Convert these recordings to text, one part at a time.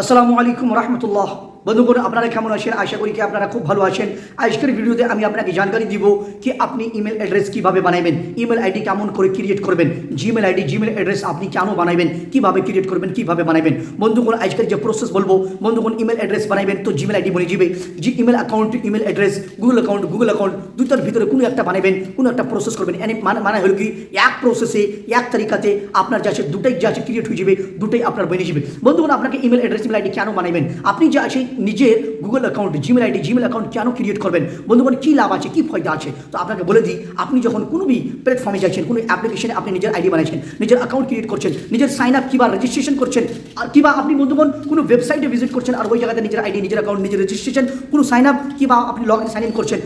আসসালামু আলাইকুম রহমতুল্লাহ। বন্ধুগণ, আপনারা কেমন আছেন? আশা করি কি আপনারা খুব ভালো আছেন। আজকের ভিডিওতে আমি আপনাকে জানকারি দিব কি আপনি ইমেল অ্যাড্রেস কিভাবে বানাবেন, ইমেল আইডি কেমন করে ক্রিয়েট করবেন, জিমেল আইডি জিমেল অ্যাড্রেস আপনি কেন বানাবেন, কিভাবে ক্রিয়েট করবেন, কিভাবে বানাবেন। বন্ধুগণ, আজকের যে প্রসেস বলবো, বন্ধুগণ ইমেল অ্যাড্রেস বানাবেন তো জিমেল আইডি বনে যাবে, যে email account email address Google account দুটার ভিতরে কোনো একটা বানাবেন, কোনো একটা প্রসেস করবেন। মানে হলো কি এক প্রসেসে এক তারিখাতে আপনার যা আছে দুটাই যা আছে ক্রিয়েট হয়ে যাবে, দুটাই আপনার বনে যাবে। বন্ধুগণ, আপনাকে ইমেল অ্যাড্রেস ইমেল আইডি কেন বানাবেন, আপনি যা আছে নিজের Google account Gmail ID Gmail account কেন ক্রিয়েট করবেন, বন্ধুগণ কী লাভ আছে, কী ফায়দা আছে, তো আপনাকে বলে দিই। আপনি যখন কোনো প্ল্যাটফর্মে যাচ্ছেন, কোনো অ্যাপ্লিকেশনে আপনি নিজের আইডি বানাচ্ছেন, নিজের অ্যাকাউন্ট ক্রিয়েট করছেন, নিজের সাইন আপ কিংবা রেজিস্ট্রেশন করছেন, আর কিংবা আপনি বন্ধুগণ কোনো ওয়েবসাইটে ভিজিট করছেন আর ওই জায়গাতে নিজের আইডি নিজের অ্যাকাউন্ট নিজের রেজিস্ট্রেশন কোনো সাইন আপ কিংবা আপনি লগ ইন সাইন ইন করছেন।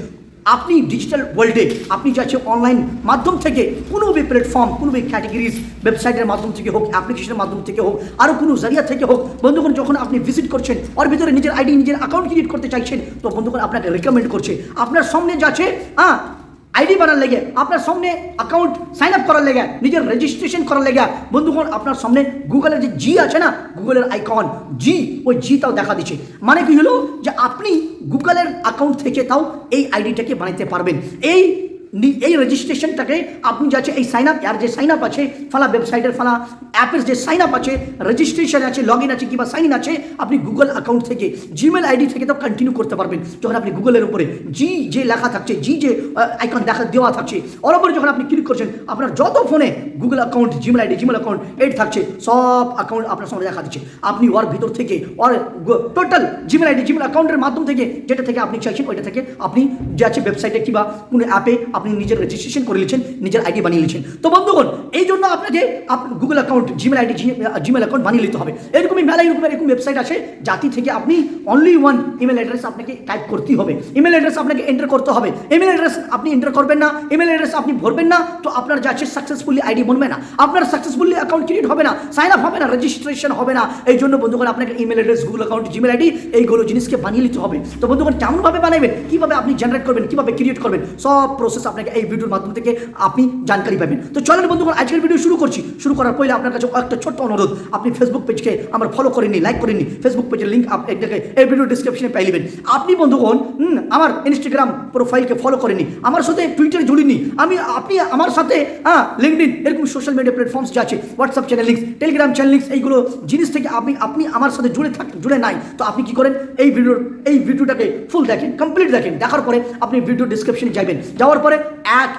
আপনি ডিজিটাল ওয়ার্ল্ডে আপনি যাচ্ছে অনলাইন মাধ্যম থেকে কোনো প্ল্যাটফর্ম কোনো ক্যাটেগরিজ ওয়েবসাইটের মাধ্যম থেকে হোক, অ্যাপ্লিকেশনের মাধ্যম থেকে হোক, আরও কোনো জারিয়া থেকে হোক, বন্ধুগণ যখন আপনি ভিজিট করছেন ওর ভিতরে নিজের আইডি নিজের অ্যাকাউন্ট ক্রিয়েট করতে চাইছেন, তো বন্ধুগণ আপনাকে রেকমেন্ড করছে আপনার সামনে যাচ্ছে আইডি বানার লেগে, আপনার সামনে অ্যাকাউন্ট সাইন আপ করার লেগে, নিজের রেজিস্ট্রেশন করার লেগে, বন্ধুগণ আপনার সামনে গুগলের যে জি আছে না, গুগলের আইকন জি, ওই জিটাও দেখা দিচ্ছে। মানে কি হলো যে আপনি গুগলের অ্যাকাউন্ট থেকে তাও এই আইডিটাকে বানাইতে পারবেন। এই রেজিস্ট্রেশনটাকে আপনি যাচ্ছে এই সাইন আপ আর যে সাইন আপ আছে ফালা ওয়েবসাইটের ফালা অ্যাপের যে সাইন আপ আছে, রেজিস্ট্রেশন আছে, লগ ইন আছে কিংবা সাইন ইন আছে, আপনি গুগল অ্যাকাউন্ট থেকে জিমেল আইডি থেকে তো কন্টিনিউ করতে পারবেন। যখন আপনি গুগলের উপরে জি যে লেখা থাকছে, জি যে আইকন দেওয়া থাকছে, ওর উপরে যখন আপনি ক্লিক করছেন আপনার যত ফোনে Google account Gmail ID Gmail account eight থাকছে, সব অ্যাকাউন্ট আপনার সামনে দেখা দিচ্ছে। আপনি ওর ভিতর থেকে ওর টোটাল জিমেল আইডি জিমেল অ্যাকাউন্টের মাধ্যম থেকে যেটা থেকে আপনি চাইছেন ওইটা থেকে আপনি যাচ্ছে ওয়েবসাইটে কিংবা কোনো অ্যাপে আপনি নিজের রেজিস্ট্রেশন করে নিয়েছেন, নিজের আইডি বানিয়ে নিয়েছেন। তো বন্ধুগণ এই জন্য আপনাকে Google account Gmail ID Gmail account বানিয়ে নিতে হবে। এরকমই মেলা এরকম ওয়েবসাইট আছে জাতি থেকে আপনি অনলি ওয়ান ইমেল অ্যাড্রেস আপনাকে টাইপ করতেই হবে, ইমেল অ্যাড্রেস আপনাকে এন্টার করতে হবে। ইমেল অ্যাড্রেস আপনি এন্টার করবেন না, ইমেল অ্যাড্রেস আপনি ভরবেন না, তো আপনার যাচ্ছে সাকসেসফুলি আইডি বনবে না, আপনার সাকসেসফুলি অ্যাকাউন্ট ক্রিয়েট হবে না, সাইন আপ হবে না, রেজিস্ট্রেশন হবে না। এই জন্য বন্ধুগণ আপনাকে email address Google account Gmail ID এইগুলো জিনিসকে বানিয়ে নিতে হবে। তো বন্ধুগণ কেমনভাবে বানাবেন, কীভাবে আপনি জেনারেট করবেন, কীভাবে ক্রিয়েট করবেন, সব প্রসেস আপনাকে এই ভিডিওর মাধ্যম থেকে আপনি জানকারি পাবেন। তো চলেন বন্ধুগণ আজকের ভিডিও শুরু করছি। শুরু করার পরে আপনার কাছে একটা ছোট্ট অনুরোধ, আপনি ফেসবুক পেজকে আমার ফলো করে নিন, লাইক করে নিন। ফেসবুক পেজের লিঙ্ক আপনাকে এই ভিডিও ডিসক্রিপশনে পেয়ে নেবেন। আপনি বন্ধুগণ আমার ইনস্টাগ্রাম প্রোফাইলকে ফলো করে নিন, আমার সাথে টুইটারে জুড়ে নিন, আপনি আমার সাথে লিঙ্কডইন এরকম সোশ্যাল মিডিয়া প্ল্যাটফর্মস যা আছে, WhatsApp channel links, Telegram channel links, এইগুলো জিনিস থেকে আপনি আমার সাথে জুড়ে নাই, তো আপনি কি করেন এই ভিডিওটাকে ফুল দেখেন, কমপ্লিট দেখেন। দেখার পরে আপনি ভিডিও ডিসক্রিপশনে যাবেন, যাওয়ার পরে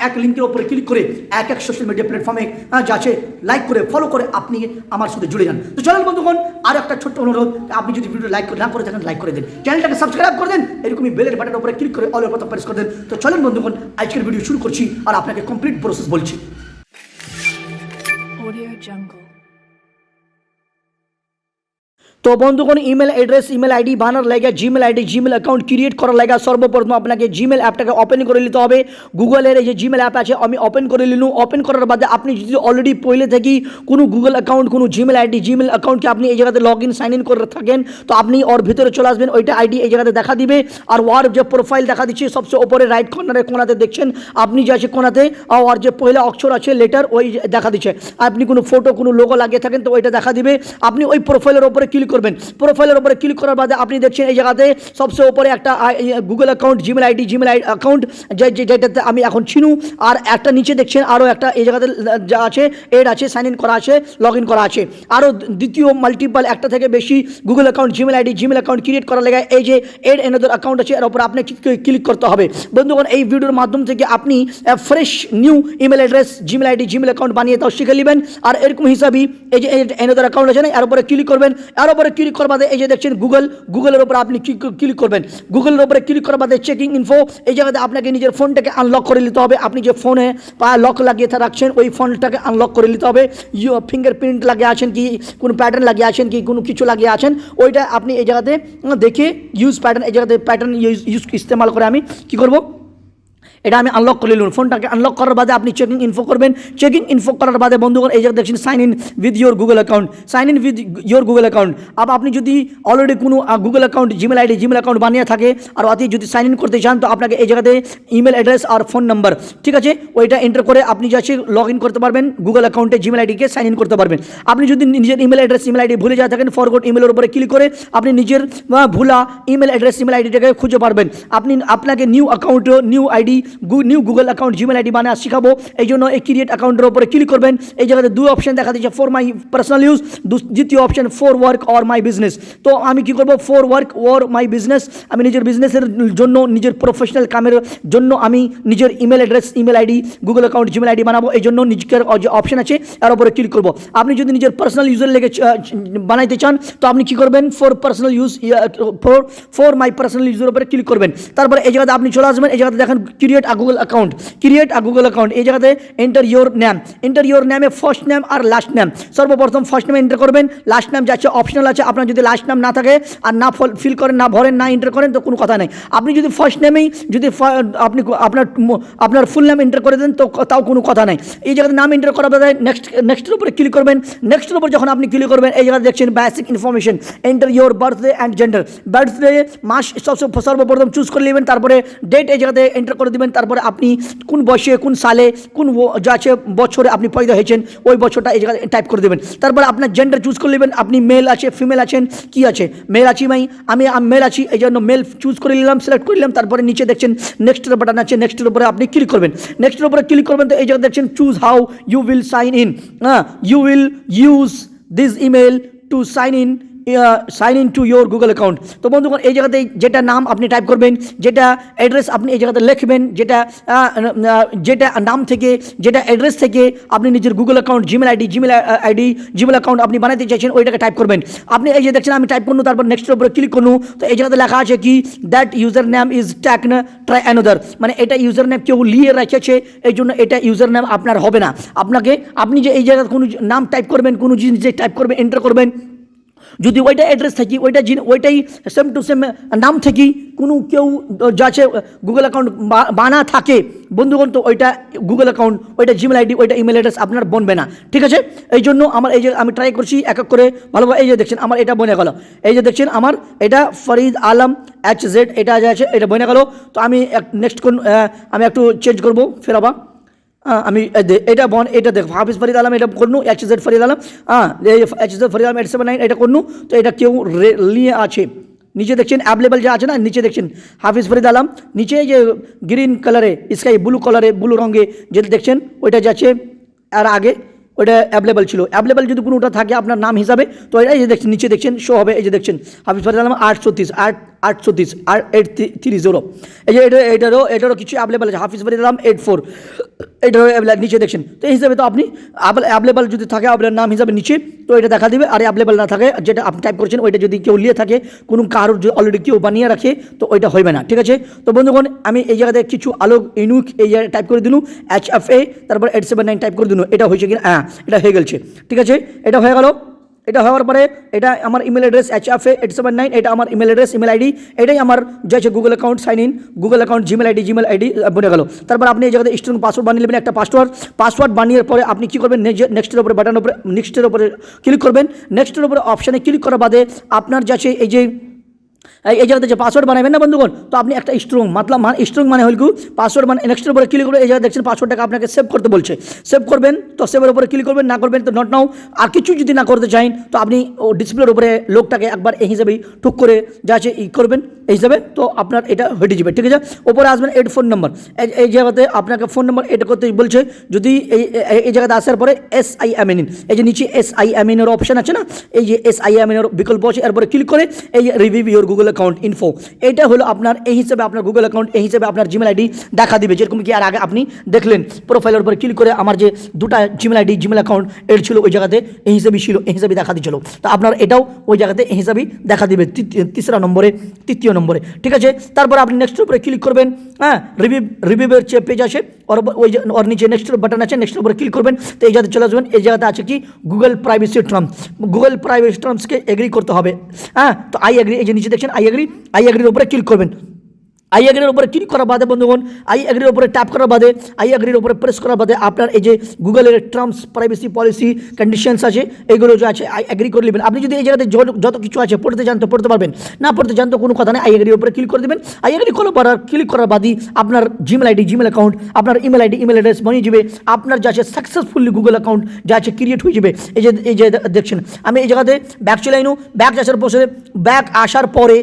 এক লিঙ্কের উপরে ক্লিক করে এক সোশ্যাল মিডিয়া প্ল্যাটফর্মে যাচ্ছে লাইক করে ফলো করে আপনি আমার সাথে জুড়ে যান। তো চলেন বন্ধুগণ আর একটা ছোট্ট অনুরোধ, আপনি যদি ভিডিও লাইক না করে থাকেন লাইক করে দেন, চ্যানেলটাকে সাবস্ক্রাইব করে দেন, এরকমই বেলের বাটনের উপরে ক্লিক করে অল বাটন প্রেস করে দেন। তো চলেন বন্ধুগণ আজকের ভিডিও শুরু করছি আর আপনাকে কমপ্লিট প্রসেস বলছি। তো বন্ধুগণ ইমেল অ্যাড্রেস ইমেল আইডি বানার লাগে, Gmail ID Gmail account create করার লাগে সর্বপ্রথম আপনাকে জিমেল অ্যাপটাকে ওপেন করে নিতে হবে। গুগলের এই যে জিমেল অ্যাপ আছে আমি ওপেন করে নিলাম। ওপেন করার বাদে আপনি যদি অলরেডি পহলে থেকে কোনো গুগল অ্যাকাউন্ট কোনো জিমেল আইডি জিমেল অ্যাকাউন্টকে আপনি এই জায়গাতে লগ ইন সাইন ইন করে থাকেন, তো আপনি ওর ভিতরে চলে আসবেন, ওইটা আইডি এই জায়গাতে দেখা দিবে। আর ওর যে প্রোফাইল দেখা দিচ্ছে সবচেয়ে ওপরে রাইট কোনাতে দেখছেন, আপনি যে আছে কোনাতে ওর যে পয়লা অক্ষর আছে লেটার ওই দেখা দিচ্ছে। আপনি কোনো ফটো কোনো লোগো লাগিয়ে থাকেন তো ওইটা দেখা দিবে। আপনি ওই প্রোফাইলের ওপরে ক্লিক করবেন, প্রোফাইলের উপরে ক্লিক করার বাদে আপনি দেখছেন এই জায়গাতে সবচেয়ে উপরে একটা Google account Gmail ID account যেটাতে আমি এখন চিনু, আর একটা নিচে দেখছেন আরও একটা এই জায়গাতে যা আছে এড আছে, সাইন ইন করা আছে, লগ ইন করা আছে। আরও দ্বিতীয় মাল্টিপল একটা থেকে বেশি Google account Gmail ID Gmail account create করার লেগে এই যে এড অ্যানাদার অ্যাকাউন্ট আছে এর উপর আপনি ক্লিক করতে হবে। বন্ধুগণ এই ভিডিওর মাধ্যম থেকে আপনি fresh new email address Gmail ID Gmail account বানিয়ে তাও শিখে নেবেন। আর এরকম হিসাবেই এই যে অ্যানাদার অ্যাকাউন্ট আছে না এর উপরে ক্লিক করবেন, এর উপরে ক্লিক করার বাদে এই যে দেখছেন গুগলের উপর আপনি ক্লিক করবেন। গুগলের উপরে ক্লিক করার বাদে চেকিং ইনফো এই জায়গাতে আপনাকে নিজের ফোনটাকে আনলক করে নিতে হবে। আপনি যে ফোনে লক লাগিয়ে রাখছেন ওই ফোনটাকে আনলক করে নিতে হবে। ফিঙ্গারপ্রিন্ট লাগিয়ে আছেন কি কোনো প্যাটার্ন লাগিয়ে আছেন কি কোনো কিছু লাগিয়ে আছেন ওইটা আপনি এই জায়গাতে দেখে ইউজ প্যাটার্ন এই জায়গাতে প্যাটার্ন ইউজ ইস্তেমাল করে আমি কি করব এটা আমি আনলক করে নিলাম। ফোনটাকে আনলক করার বাদে আপনি চেকিং ইনফো করবেন। চেকিং ইনফো করার বাদে বন্ধুগণ এই যে দেখছেন sign in with your Google account, sign in with your Google account. আপনি যদি অলরেডি কোনো Google account Gmail ID Gmail account বানিয়ে থাকে আর অতি যদি সাইন ইন করতে চান তো আপনাকে এই জায়গাতে ইমেল অ্যাড্রেস আর ফোন নাম্বার, ঠিক আছে, ওইটা এন্টার করে আপনি যাচ্ছে লগ ইন করতে পারবেন গুগল অ্যাকাউন্টে জিমেল আইডিকে সাইন ইন করতে পারবেন। আপনি যদি নিজের ইমেল অ্যাড্রেস ইমেল আইডি ভুলে যা থাকেন ফরগট ইমেলের উপরে ক্লিক করে আপনি নিজের ভুলা ইমেল অ্যাড্রেস ইমেল আইডিটাকে খুঁজে পারবেন। আপনাকে new account new ID new Google account Gmail ID বানানো শিখাবো। এই জন্য এই ক্রিয়েট অ্যাকাউন্টের উপরে ক্লিক করবেন। এই জায়গাতে দুই অপশন দেখা দিচ্ছে, ফর মাই পার্সোনাল ইউজ, দ্বিতীয় option for work or my business. তো আমি কি করবো, for work or my business, আমি নিজের বিজনেসের জন্য নিজের প্রফেশনাল কামের জন্য আমি নিজের email address email ID Google account Gmail ID বানাবো। এই জন্য নিজের যে অপশন আছে তার উপরে ক্লিক করবো। আপনি যদি নিজের পার্সোনাল ইউজের লেগে বানাইতে চান তো আপনি কি করবেন, for personal use for my personal ইউজের উপরে ক্লিক করবেন। তারপরে এই জায়গাতে আপনি চলে আসবেন। এই জায়গাতে দেখেন create a Google account, create a Google account. এই জায়গাতে enter your name, enter your নেমে ফার্স্ট নেম আর লাস্ট নেম। সর্বপ্রথম ফার্স্ট নেম এন্টার করবেন, লাস্ট নেম যাচ্ছে অপশনাল আছে। আপনার যদি লাস্ট নেম না থাকে আর না ফিল করেন না ভরেন না এন্টার করেন তো কোনো কথা নেই। আপনি যদি ফার্স্ট নেমেই যদি আপনি আপনার ফুল নেম এন্টার করে দেন তো তাও কোনো কথা নেই। এই জায়গাতে নাম এন্টার করা যায়। নেক্সটের উপরে ক্লিক করবেন। নেক্সটের উপর যখন আপনি ক্লিক করবেন এই জায়গাতে দেখছেন basic information, enter your birthday and gender. Birthday মাস সর্বপ্রথম চুজ করে নেবেন, তারপরে ডেট এই জায়গাতে এন্টার করে দেবেন। তারপরে আপনি কোন বয়সে কোন সালে কোন যা আছে বছরে আপনি পয়দা হয়েছেন ওই বছরটা এই জায়গায় টাইপ করে দেবেন। তারপরে আপনার জেন্ডার চুজ করে নেবেন, আপনি মেল আছে ফিমেল আছেন কি আছে, মেল আছি আমি মেল আছি এই জন্য মেল চুজ করে নিলাম, সিলেক্ট করে নিলাম। তারপরে নিচে দেখছেন নেক্সটের বাটন আছে, নেক্সটের উপরে আপনি ক্লিক করবেন। নেক্সটের উপরে ক্লিক করবেন তো এই জায়গায় দেখছেন choose how you will sign in, you will use this email to sign in to your Google account. তো বন্ধুগণ এই জায়গাতে যেটা নাম আপনি টাইপ করবেন, যেটা অ্যাড্রেস আপনি এই জায়গাতে লিখবেন, যেটা নাম থেকে যেটা অ্যাড্রেস থেকে আপনি নিজের গুগল অ্যাকাউন্ট জিমেল অ্যাকাউন্ট আপনি বানাতে চাইছেন ওইটাকে টাইপ করবেন। আপনি এই যে দেখছেন আমি টাইপ করুন, তারপর নেক্সটের উপরে ক্লিক করুন। তো এই জায়গাতে লেখা আছে কি that user name is tagged try another, মানে এটা ইউজার নেম কেউ লিয়ে রেখেছে এই জন্য এটা ইউজার নেম আপনার হবে না। আপনি যে এই জায়গায় কোনো নাম টাইপ করবেন, কোনো জিনিস যে টাইপ করবেন এন্টার করবেন, যদি ওইটা অ্যাড্রেস থাকি ওইটাই সেম টু সেম নাম থাকি কোনো কেউ যাচ্ছে গুগল অ্যাকাউন্ট বানা থাকে বন্ধুগণ তো ওইটা গুগল অ্যাকাউন্ট ওইটা জিমেল আইডি ওইটা ইমেল অ্যাড্রেস আপনার বনবে না, ঠিক আছে। এই জন্য আমার এই যে আমি ট্রাই করছি এক এক করে ভালোভাবে। এই যে দেখছেন আমার এটা বনে গেল, এই যে দেখছেন আমার এটা ফরিদ আলম HZ এটা আছে, এটা বনে গেল। তো আমি নেক্সট কোন আমি একটু চেঞ্জ করবো ফের আবার আমি এটা এটা দেখ হাফিজ ফরিদ আলম এটা করনু, HZ ফরিদ আলম HZ ফরিদ আলম 879 এটা করনু। তো এটা কেউ নিয়ে আছে নিচে দেখছেন অ্যাভেলেবল যা আছে না, নিচে দেখছেন হাফিজ ফরিদ আলম, নিচে যে গ্রিন কালারে স্কাই ব্লু রঙে যেটা দেখছেন ওইটা যাচ্ছে আর আগে ওইটা অ্যাভেলেবল ছিল। অ্যাভেলেবল যদি কোনোটা থাকে আপনার নাম হিসাবে তো এই যে দেখছেন নিচে দেখছেন শো হবে। এই যে দেখছেন হাফিজ ফরিদ আলম 830 আর 830 এই যে এটারও কিছু অ্যাভেলেবল আছে। হাফিজ ফরিদ আলম 84 এটারও নিচে দেখছেন। তো এই হিসাবে তো আপনি অ্যাভেলেবল যদি থাকে আপনার নাম হিসাবে নিচে তো এটা দেখা দিবে, আর অ্যাভেলেবল না থাকে যেটা আপনি টাইপ করছেন ওইটা যদি কেউ নিয়ে থাকে কোনো কারোর অলরেডি কেউ বানিয়ে রাখে তো ওইটা হবে না, ঠিক আছে। তো বন্ধুগণ আমি এই জায়গাতে কিছু আলো ইউনিক এই জায়গায় টাইপ করে দিলু HFA তারপর 879 টাইপ করে দিলু, এটা হয়েছে কিনা এটা হয়ে গেছে, ঠিক আছে। এটা হয়ে গেল। এটা হওয়ার পরে এটা আমার ইমেল অ্যাড্রেস HFA 879 এটা আমার ইমেল অ্যাড্রেস ইমেল আইডি এটাই আমার যে আছে Google account sign in Google account Gmail ID বনে গেল। তারপর আপনি এই জায়গাতে স্ট্রং পাসওয়ার্ড বানিয়ে নেবেন, একটা পাসওয়ার্ড বানিয়ে পরে আপনি কী করবেন নেক্সটের উপরে বাটনের উপরে নেক্সটের উপরে ক্লিক করবেন। নেক্সটের উপরে অপশানে ক্লিক করার বাদে আপনার যে আছে এই যে এই জায়গাতে যে পাসওয়ার্ড বানাবেন না বন্ধুগণ তো আপনি একটা স্ট্রং মানে হল পাসওয়ার্ড মানে নেক্সটের উপরে ক্লিক করে এই জায়গায় দেখছেন পাসওয়ার্ডটাকে আপনাকে সেভ করতে বলছে, সেভ করবেন তো সেভের উপরে ক্লিক করবেন, না করবেন তো নট নাও। আর কিছু যদি না করতে চান তো আপনি ডিসপ্লের উপরে লোকটাকে একবার এই হিসাবেই টুক করে যা আছে করবেন এই হিসাবে তো আপনার এটা হয়ে যাবে, ঠিক আছে। ওপরে আসবেন এড ফোন নাম্বার, এই জায়গাতে আপনাকে ফোন নাম্বার এড করতে বলছে। যদি এই জায়গাতে আসার পরে SIMN এই যে নিচে SIMN এর অপশান আছে না, এই যে SIMN এর বিকল্প আছে এরপরে ক্লিক করে এই review your Google account info এটা হলো আপনার এই হিসেবে আপনার গুগল অ্যাকাউন্ট এই হিসেবে আপনার জিমেল আইডি দেখা দিবে, যেরকম কি আর আগে আপনি দেখলেন প্রোফাইলের উপরে ক্লিক করে আমার যে দুটা জিমেল অ্যাকাউন্ট এড ছিল ওই জায়গাতে এই হিসেবে ছিল এই হিসাবে দেখা দিচ্ছিল। তো আপনার এটাও ওই জায়গাতে এই হিসাবেই দেখা দিবে তৃতীয় নম্বরে, ঠিক আছে। তারপর আপনি নেক্সটের উপরে ক্লিক করবেন, রিভিউয়ের যে পেজ আছে ওর নিচে নেক্সটের বাটন আছে, নেক্সটের উপরে ক্লিক করবেন। তো এই জায়গাতে চলে আসবেন, এই জায়গাতে আছে কি গুগল প্রাইভেসি টার্মসকে এগ্রি করতে হবে, তো আই এগ্রি এই যে নিচে দেখছেন আই এগ্রির উপরে ক্লিক করবেন। আই এগ্রির উপরে ক্লিক করার বাদে বন্ধুগণ, আই এগ্রির উপরে ট্যাপ করার বাদে, আই এগ্রির উপরে প্রেস করার বাদে আপনার এই যে গুগলের টার্মস, প্রাইভেসি পলিসি, কন্ডিশনস আছে, এইগুলো যে আছে আই এগ্রি করে নেবেন। আপনি যদি এই জায়গাতে যত কিছু আছে পড়তে জানতে পড়তে পারবেন, না পড়তে জানতে কোনো কথা নেই, আই এগ্রির উপরে ক্লিক করে দেবেন। আই এগ্রি ক্লিক করার বাদই আপনার জিমেল আইডি, জিমেল অ্যাকাউন্ট, আপনার ইমেল আইডি, ইমেল অ্যাড্রেস বানিয়ে যাবে। আপনার যা আছে সাকসেসফুলি গুগল অ্যাকাউন্ট যা আছে ক্রিয়েট হয়ে যাবে। এই যে দেখছেন, আমি এই জায়গাতে ব্যাক চলে আইনু, ব্যাক আসার পরে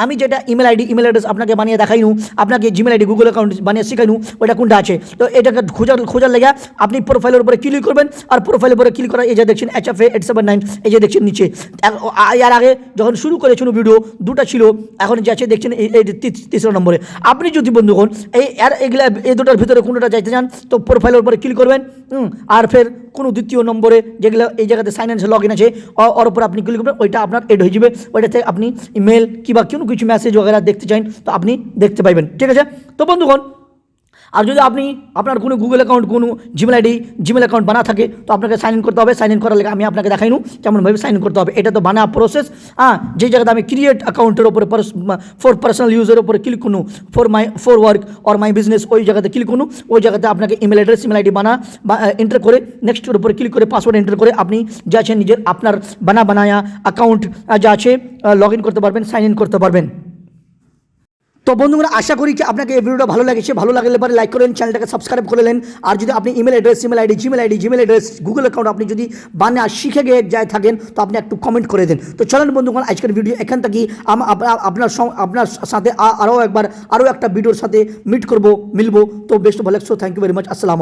আমি যেটা ইমেল আইডি, ইমেল অ্যাড্রেস আপনাকে বানিয়ে দেখাইনু, আপনাকে জিমেল আইডি, গুগল অ্যাকাউন্ট বানিয়ে শেখাইনু, ওইটা কোনটা আছে। তো এটাকে খোঁজার লেগে আপনি প্রোফাইলের উপরে ক্লিক করবেন, আর প্রোফাইলের উপরে ক্লিক করা এই যে দেখছেন HFA 879, এই যে দেখছেন নিচে। এর আগে যখন শুরু করেছিল ভিডিও দুটা ছিল, এখন যে আছে দেখছেন এই তিসরা নম্বরে। আপনি যদি বন্ধুগণ এই দুটার ভিতরে কোনোটা যাইতে চান তো প্রোফাইলের উপরে ক্লিক করবেন, আর ফের কোনো দ্বিতীয় নম্বরে যেগুলো এই জায়গাতে সাইন ইন লগ ইন আছে ওর উপর আপনি ক্লিক করবেন, ওইটা আপনার এড হয়ে যাবে। ওইটাতে আপনি ইমেল কিংবা কোনো কিছু মেসেজ वगैरह দেখতে চান তো আপনি দেখতে পাইবেন, ঠিক আছে। তো বন্ধুগণ, আর যদি আপনি আপনার কোনো গুগল অ্যাকাউন্ট, কোনো জিমেল আইডি, জিমেল অ্যাকাউন্ট বানা থাকে তো আপনাকে সাইন ইন করতে হবে। সাইন ইন করার লেগে আমি আপনাকে দেখাইনু কেমনভাবে সাইন ইন করতে হবে। এটা তো বানা প্রসেস। যে জায়গাতে আমি ক্রিয়েট অ্যাকাউন্টের উপরে ফর পার্সোনাল ইউজের উপরে ক্লিক করুন, for work or my business, ওই জায়গাতে ক্লিক করুন। ওই জায়গাতে আপনাকে email address, email ID enter করে নেক্সটের উপরে ক্লিক করে পাসওয়ার্ড এন্টার করে আপনি যা আছে নিজের আপনার বানায়া অ্যাকাউন্ট যা আছে লগ ইন করতে পারবেন, সাইন ইন করতে পারবেন। তো বন্ধুরা, আশা করি কি আপনাকে এই ভিডিওটা ভালো লাগছে। ভালো লাগলে পরে লাইক করেন, চ্যানেলটাকে সাবস্ক্রাইব করে নেন। আর যদি আপনি email address, email ID, Gmail address, Google account আপনি যদি বানা শিখে যায় থাকেন তো আপনি একটু কমেন্ট করে দেন। তো চলেন বন্ধুগণ, আজকের ভিডিও এখান থেকে আপনার সাথে আরও একটা ভিডিওর সাথে মিলবো। তো best of luck, so thank you very much, আসসালাম।